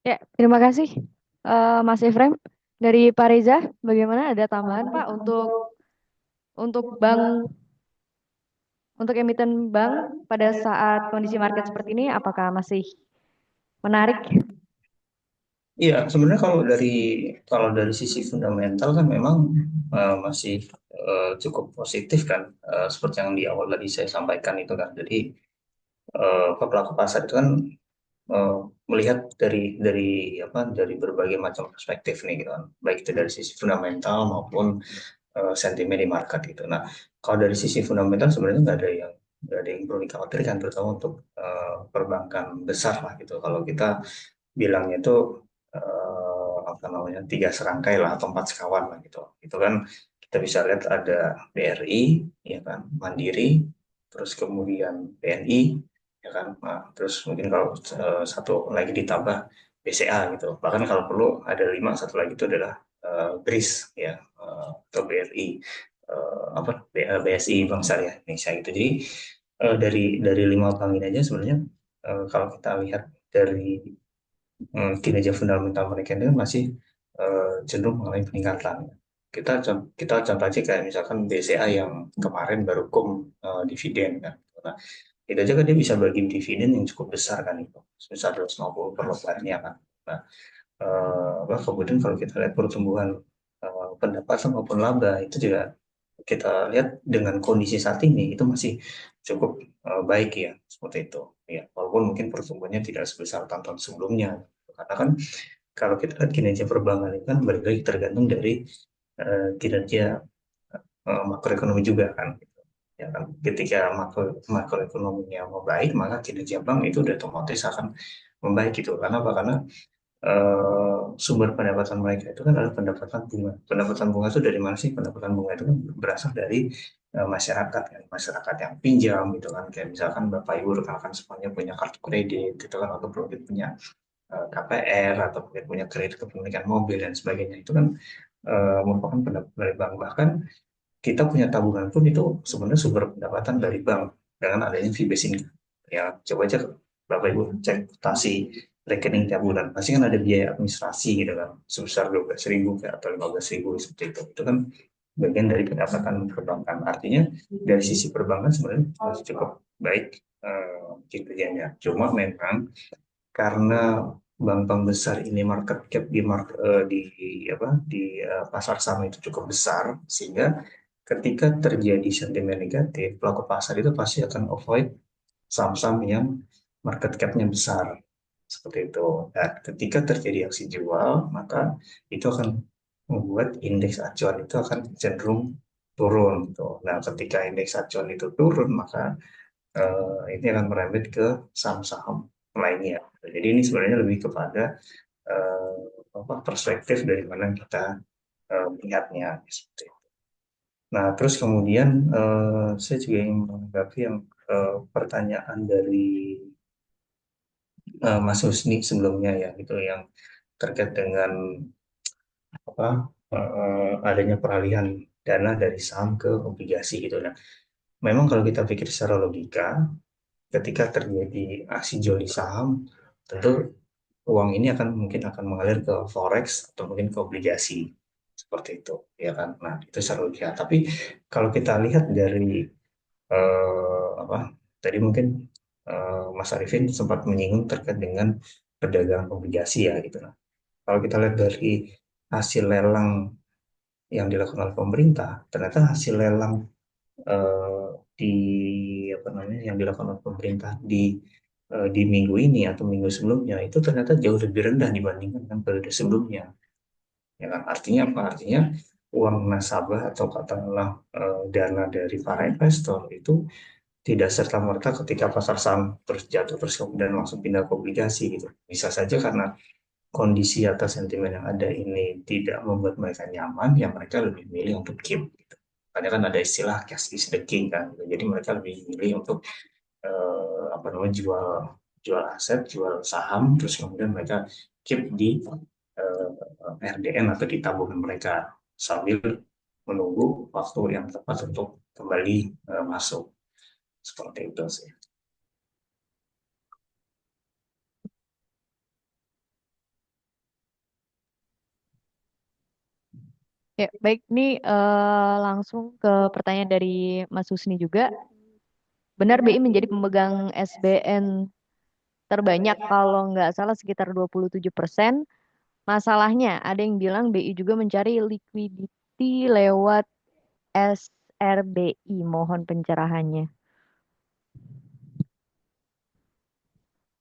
Ya, terima kasih Mas Efrem. Dari Pak Reza, bagaimana ada tambahan Pak untuk bank untuk emiten bank pada saat kondisi market seperti ini apakah masih menarik? Iya, sebenarnya kalau dari sisi fundamental kan memang masih cukup positif kan, seperti yang di awal tadi saya sampaikan itu kan. Jadi pelaku pasar itu kan eh, melihat dari berbagai macam perspektif nih gitu kan, baik itu dari sisi fundamental maupun sentimen di market gitu. Nah, kalau dari sisi fundamental sebenarnya nggak ada yang perlu dikhawatirkan, terutama untuk perbankan besar lah gitu. Kalau kita bilangnya itu apa namanya, tiga serangkai lah atau empat sekawan lah gitu. Itu kan kita bisa lihat ada BRI, ya kan, Mandiri, terus kemudian BNI, ya kan. Nah, terus mungkin kalau satu lagi ditambah BCA gitu. Bahkan kalau perlu ada lima, satu lagi itu adalah BRIS, ya, atau BRI, BSI, Bank Syariah Indonesia gitu. Jadi dari lima bank ini aja sebenarnya, kalau kita lihat dari kinerja fundamental mereka ini kan masih cenderung mengalami peningkatan. Kita contoh aja kayak misalkan BCA yang kemarin baru dividen kan. Nah, itu aja kan dia bisa bagi dividen yang cukup besar kan itu, sebesar 250 per lembarnya kan. Nah, kemudian kalau kita lihat pertumbuhan pendapatan maupun laba itu juga kita lihat dengan kondisi saat ini itu masih cukup baik ya, seperti itu ya, walaupun mungkin pertumbuhannya tidak sebesar tahun-tahun sebelumnya, karena kan kalau kita lihat kinerja perbankan itu kan balik lagi tergantung dari kinerja makroekonomi juga kan, ya kan. Ketika makroekonominya membaik, maka kinerja bank itu udah otomatis akan membaik gitu. Karena apa? Karena sumber pendapatan mereka itu kan adalah pendapatan bunga. Pendapatan bunga itu dari mana sih? Pendapatan bunga itu kan berasal dari masyarakat kan, masyarakat yang pinjam gitu kan. Kayak misalkan Bapak Ibu rekan-rekan semuanya punya kartu kredit gitu kan, atau mungkin punya KPR, atau mungkin punya kredit kepemilikan mobil dan sebagainya. Itu kan merupakan pendapatan dari bank. Bahkan kita punya tabungan pun itu sebenarnya sumber pendapatan dari bank dengan adanya fee based income. Ya, coba aja Bapak Ibu cek kutasi rekening tiap bulan, pasti kan ada biaya administrasi gitu kan, sebesar 12.000 atau 15.000 seperti itu. Itu kan bagian dari pendapatan perbankan. Artinya dari sisi perbankan sebenarnya masih cukup baik kinerjanya. Cuma memang karena bank-bank besar ini market cap di pasar saham itu cukup besar, sehingga ketika terjadi sentimen negatif, pelaku pasar itu pasti akan avoid saham-saham yang market cap-nya besar, seperti itu. Dan ketika terjadi aksi jual, maka itu akan membuat indeks acuan itu akan cenderung turun gitu. Nah, ketika indeks acuan itu turun, maka ini akan merembet ke saham-saham lainnya. Jadi ini sebenarnya lebih kepada eh, perspektif dari mana kita melihatnya seperti itu. Nah, terus kemudian saya juga ingin menanggapi yang pertanyaan dari Mas Husni sebelumnya ya, itu yang terkait dengan apa adanya peralihan dana dari saham ke obligasi gitu. Nah, memang kalau kita pikir secara logika, ketika terjadi aksi jual di saham, tentu uang ini mungkin akan mengalir ke forex atau mungkin ke obligasi, seperti itu, ya kan. Nah, itu secara logika. Tapi kalau kita lihat dari apa tadi mungkin Mas Arifin sempat menyinggung terkait dengan perdagangan obligasi ya gitu. Nah, kalau kita lihat dari hasil lelang yang dilakukan oleh pemerintah, ternyata hasil lelang eh, di apa namanya yang dilakukan oleh pemerintah di minggu ini atau minggu sebelumnya itu ternyata jauh lebih rendah dibandingkan dengan periode sebelumnya, ya kan. Artinya apa? Artinya uang nasabah atau katakanlah dana dari para investor itu tidak serta-merta ketika pasar saham terus jatuh terus kemudian langsung pindah ke obligasi gitu. Bisa saja karena kondisi atau sentimen yang ada ini tidak membuat mereka nyaman, ya mereka lebih milih untuk keep gitu. Karena kan ada istilah cash is the king kan, gitu. Jadi mereka lebih milih untuk apa namanya jual jual aset, jual saham, terus kemudian mereka keep di eh, RDN atau di tabungan mereka sambil menunggu waktu yang tepat untuk kembali masuk seperti itu sih. Ya, baik. Ini langsung ke pertanyaan dari Mas Husni juga. Benar BI menjadi pemegang SBN terbanyak kalau nggak salah sekitar 27%. Masalahnya ada yang bilang BI juga mencari liquidity lewat SRBI. Mohon pencerahannya.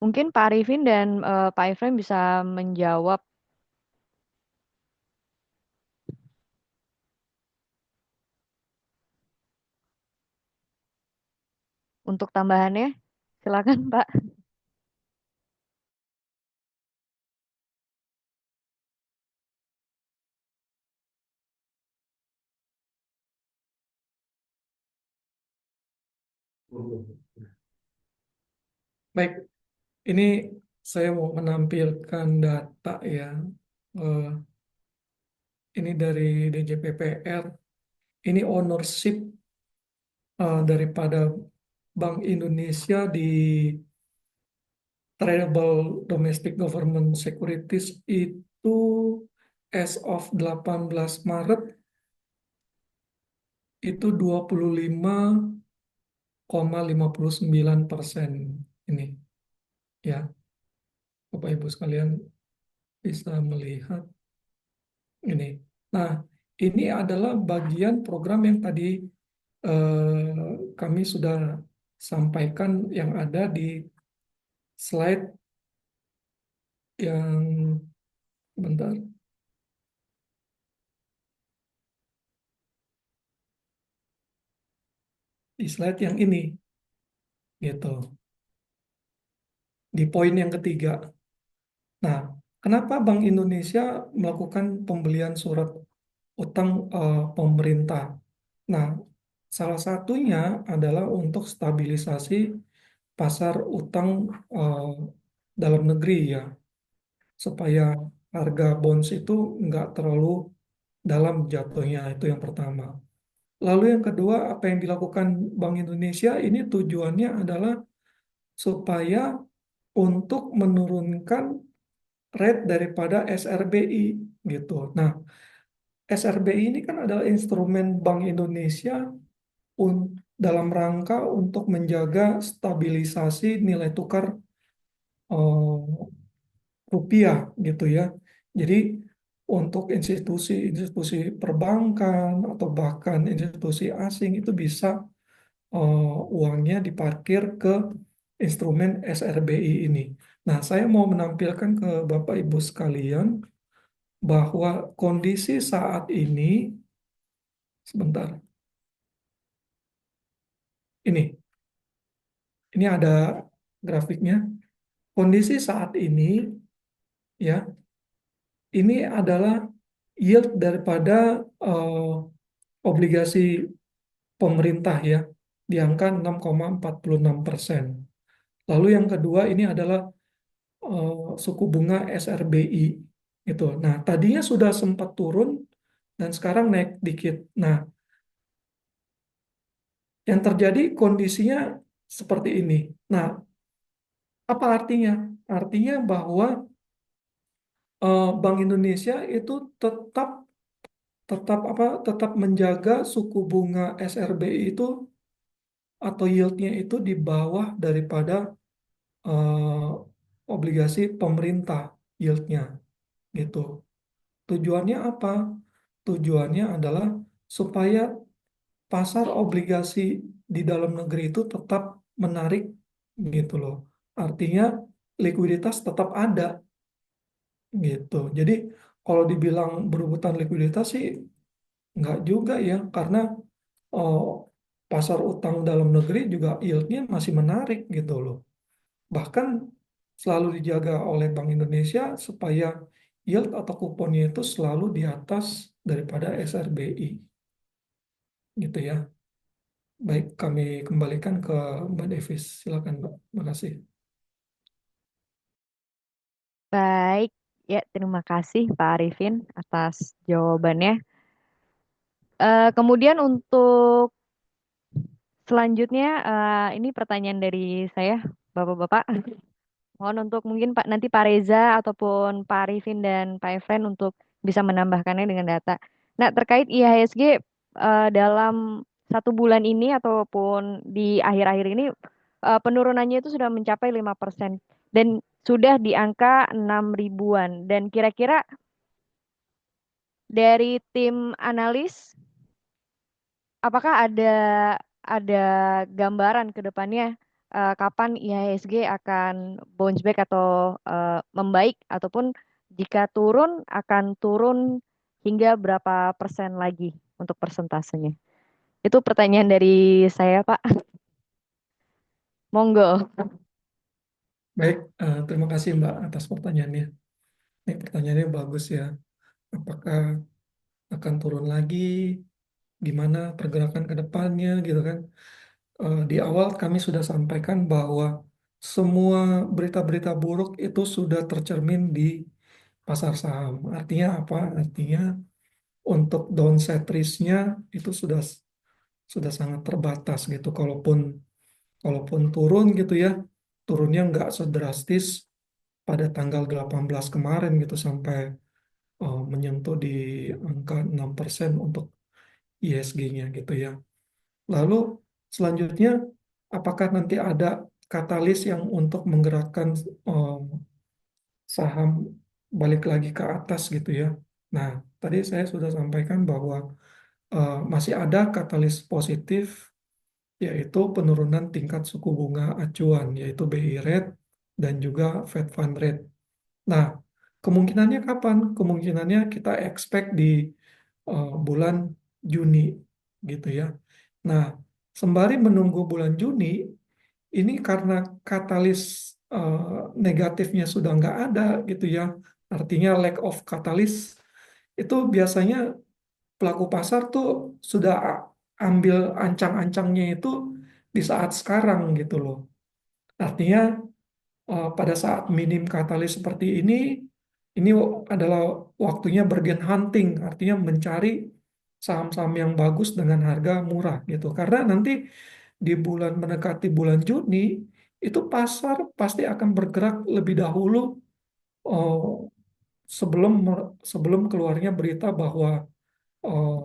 Mungkin Pak Arifin dan Pak Efrem bisa menjawab untuk tambahannya. Silakan Pak. Baik, ini saya mau menampilkan data ya. Eh, ini dari DJPPR. Ini ownership daripada Bank Indonesia di Tradable Domestic Government Securities itu as of 18 Maret itu 25,59% ini ya. Bapak Ibu sekalian bisa melihat ini. Nah, ini adalah bagian program yang tadi kami sudah sampaikan yang ada di slide yang bentar. Di slide yang ini gitu. Di poin yang ketiga. Nah, kenapa Bank Indonesia melakukan pembelian surat utang pemerintah? Nah, salah satunya adalah untuk stabilisasi pasar utang eh, dalam negeri ya, supaya harga bonds itu nggak terlalu dalam jatuhnya, itu yang pertama. Lalu yang kedua, apa yang dilakukan Bank Indonesia ini tujuannya adalah supaya untuk menurunkan rate daripada SRBI gitu. Nah, SRBI ini kan adalah instrumen Bank Indonesia dalam rangka untuk menjaga stabilisasi nilai tukar rupiah gitu ya. Jadi untuk institusi-institusi perbankan atau bahkan institusi asing itu bisa uangnya diparkir ke instrumen SRBI ini. Nah, saya mau menampilkan ke Bapak Ibu sekalian bahwa kondisi saat ini, sebentar, ini ada grafiknya. Kondisi saat ini, ya, ini adalah yield daripada obligasi pemerintah ya, di angka 6,46%. Lalu yang kedua ini adalah suku bunga SRBI itu. Nah, tadinya sudah sempat turun dan sekarang naik dikit. Nah, yang terjadi kondisinya seperti ini. Nah, apa artinya? Artinya bahwa Bank Indonesia itu tetap tetap apa? Tetap menjaga suku bunga SRBI itu atau yieldnya itu di bawah daripada eh, obligasi pemerintah yieldnya gitu. Tujuannya apa? Tujuannya adalah supaya pasar obligasi di dalam negeri itu tetap menarik gitu loh. Artinya likuiditas tetap ada gitu. Jadi kalau dibilang berebutan likuiditas sih Nggak juga ya, karena oh, pasar utang dalam negeri juga yieldnya masih menarik gitu loh. Bahkan selalu dijaga oleh Bank Indonesia supaya yield atau kuponnya itu selalu di atas daripada SRBI gitu ya. Baik, kami kembalikan ke Mbak Davis. Silakan, Mbak. Makasih. Baik, ya terima kasih Pak Arifin atas jawabannya. Kemudian untuk selanjutnya, ini pertanyaan dari saya, Bapak-Bapak. Mohon untuk mungkin Pak nanti Pak Reza ataupun Pak Arifin dan Pak Efren untuk bisa menambahkannya dengan data. Nah, terkait IHSG dalam 1 bulan ini ataupun di akhir-akhir ini penurunannya itu sudah mencapai 5% dan sudah di angka 6 ribuan. Dan kira-kira dari tim analis, apakah ada gambaran ke depannya kapan IHSG akan bounce back atau membaik ataupun jika turun akan turun hingga berapa persen lagi untuk persentasenya? Itu pertanyaan dari saya, Pak. Monggo. Baik, terima kasih Mbak atas pertanyaannya. Ini pertanyaannya bagus ya. Apakah akan turun lagi? Gimana pergerakan ke depannya gitu kan? Di awal kami sudah sampaikan bahwa semua berita-berita buruk itu sudah tercermin di pasar saham. Artinya apa? Artinya untuk downside risk-nya itu sudah sangat terbatas gitu. Kalaupun turun gitu ya, turunnya nggak sedrastis pada tanggal 18 kemarin gitu sampai menyentuh di angka 6% untuk ISG-nya gitu ya. Lalu selanjutnya, apakah nanti ada katalis yang untuk menggerakkan eh, saham balik lagi ke atas gitu ya? Nah, tadi saya sudah sampaikan bahwa masih ada katalis positif, yaitu penurunan tingkat suku bunga acuan, yaitu BI rate dan juga Fed Fund rate. Nah, kemungkinannya kapan? Kemungkinannya kita expect di bulan Juni gitu ya. Nah, sembari menunggu bulan Juni, ini karena katalis eh, negatifnya sudah nggak ada gitu ya. Artinya lack of katalis itu biasanya pelaku pasar tuh sudah ambil ancang-ancangnya itu di saat sekarang gitu loh. Artinya pada saat minim katalis seperti ini adalah waktunya bergen hunting, artinya mencari saham-saham yang bagus dengan harga murah gitu. Karena nanti di bulan mendekati bulan Juni itu pasar pasti akan bergerak lebih dahulu eh, sebelum keluarnya berita bahwa eh,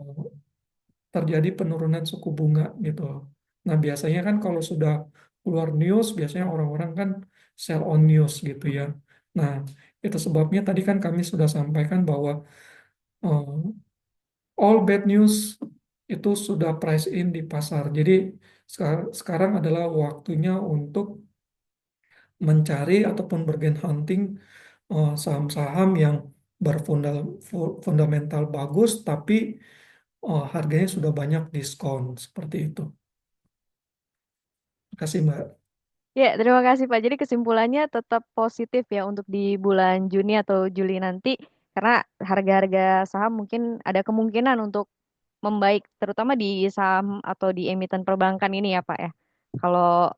terjadi penurunan suku bunga gitu. Nah, biasanya kan kalau sudah keluar news, biasanya orang-orang kan sell on news gitu ya. Nah, itu sebabnya tadi kan kami sudah sampaikan bahwa eh, all bad news itu sudah price in di pasar. Jadi sekarang adalah waktunya untuk mencari ataupun bergen hunting saham-saham yang berfundamental bagus, tapi harganya sudah banyak diskon seperti itu. Terima kasih, Mbak. Ya, terima kasih Pak. Jadi kesimpulannya tetap positif ya untuk di bulan Juni atau Juli nanti karena harga-harga saham mungkin ada kemungkinan untuk membaik terutama di saham atau di emiten perbankan ini ya Pak ya. Kalau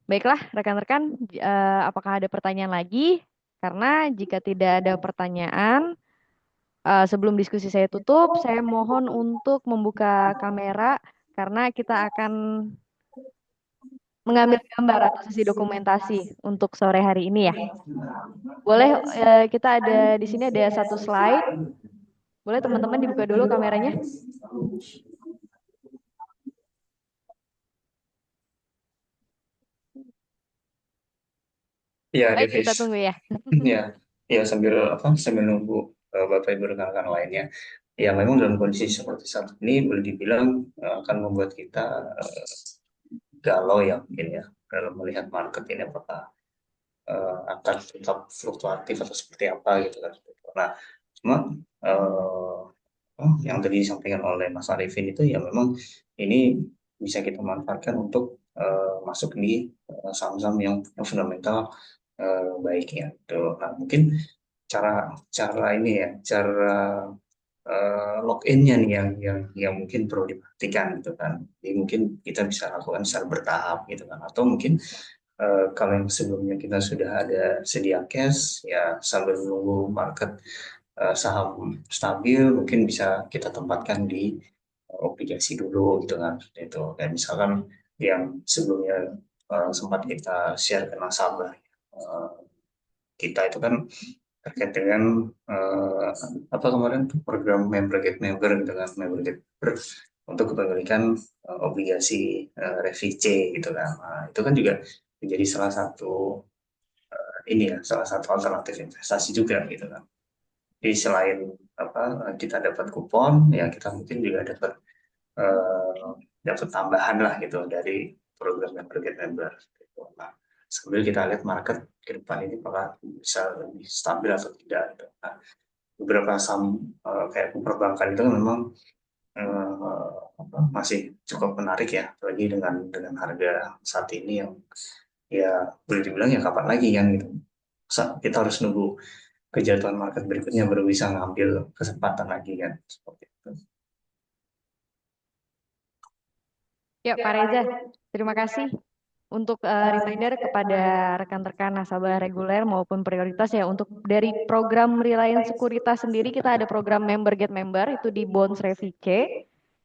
baiklah rekan-rekan, apakah ada pertanyaan lagi? Karena jika tidak ada pertanyaan, sebelum diskusi saya tutup, saya mohon untuk membuka kamera karena kita akan mengambil gambar atau sesi dokumentasi untuk sore hari ini ya. Boleh kita ada di sini ada satu slide. Boleh teman-teman dibuka dulu kameranya? Ya, Baik, kita Devis. tunggu ya. Ya, ya sambil nunggu Bapak Ibu rekan-rekan lainnya. Ya, memang dalam kondisi seperti saat ini boleh dibilang akan membuat kita galau ya mungkin ya dalam melihat market ini apakah akan tetap fluktuatif atau seperti apa gitu kan. Nah, Cuma eh, yang tadi disampaikan oleh Mas Arifin itu ya memang ini bisa kita manfaatkan untuk masuk di saham-saham yang fundamental baiknya. Tuh. Nah, mungkin cara cara ini ya, cara login-nya nih yang mungkin perlu diperhatikan gitu kan. Jadi mungkin kita bisa lakukan secara bertahap gitu kan. Atau mungkin kalau yang sebelumnya kita sudah ada sedia cash ya sambil menunggu market saham stabil mungkin bisa kita tempatkan di obligasi dulu gitu kan. Itu kayak misalkan yang sebelumnya sempat kita share ke nasabah eh, kita itu kan terkait dengan eh, apa kemarin tuh program member get member dengan member get member untuk kepemilikan obligasi Revi C gitu kan. Nah, itu kan juga menjadi salah satu ini ya salah satu alternatif investasi juga gitu kan. Jadi selain apa kita dapat kupon ya kita mungkin juga dapat eh, dapat tambahan lah gitu dari program member get member gitu. Nah, sambil kita lihat market ke depan ini apakah bisa lebih stabil atau tidak gitu. Nah, beberapa saham kayak perbankan itu kan memang masih cukup menarik ya, apalagi dengan harga saat ini yang ya boleh dibilang ya kapan lagi kan gitu. Kita harus nunggu kejatuhan market berikutnya baru bisa ngambil kesempatan lagi kan seperti itu. Ya, Pak Reza, terima kasih untuk reminder kepada rekan-rekan nasabah reguler maupun prioritas ya untuk dari program Reliance Sekuritas sendiri kita ada program member get member itu di Bonds Revi C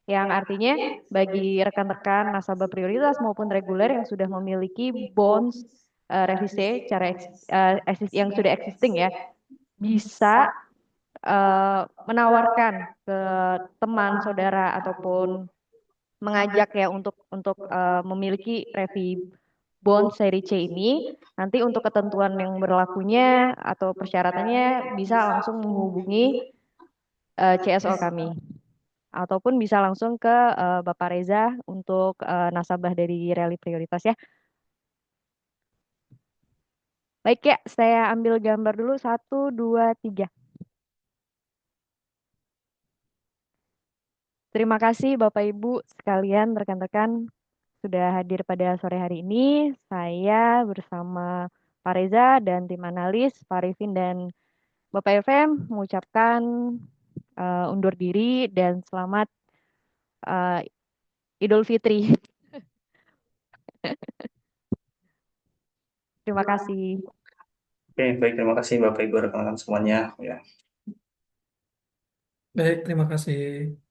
yang artinya bagi rekan-rekan nasabah prioritas maupun reguler yang sudah memiliki bonds Revi C yang sudah existing ya bisa menawarkan ke teman saudara ataupun mengajak ya untuk memiliki Revi bond seri C ini nanti untuk ketentuan yang berlakunya atau persyaratannya bisa langsung menghubungi CSO kami ataupun bisa langsung ke Bapak Reza untuk nasabah dari rally prioritas ya. Baik ya, saya ambil gambar dulu 1, 2, 3. Terima kasih Bapak Ibu sekalian rekan-rekan sudah hadir pada sore hari ini. Saya bersama Pak Reza dan tim analis, Pak Arifin dan Bapak FM mengucapkan undur diri dan selamat uh, Idul Fitri. Terima kasih. Oke, baik terima kasih Bapak Ibu rekan-rekan semuanya ya. Baik, terima kasih.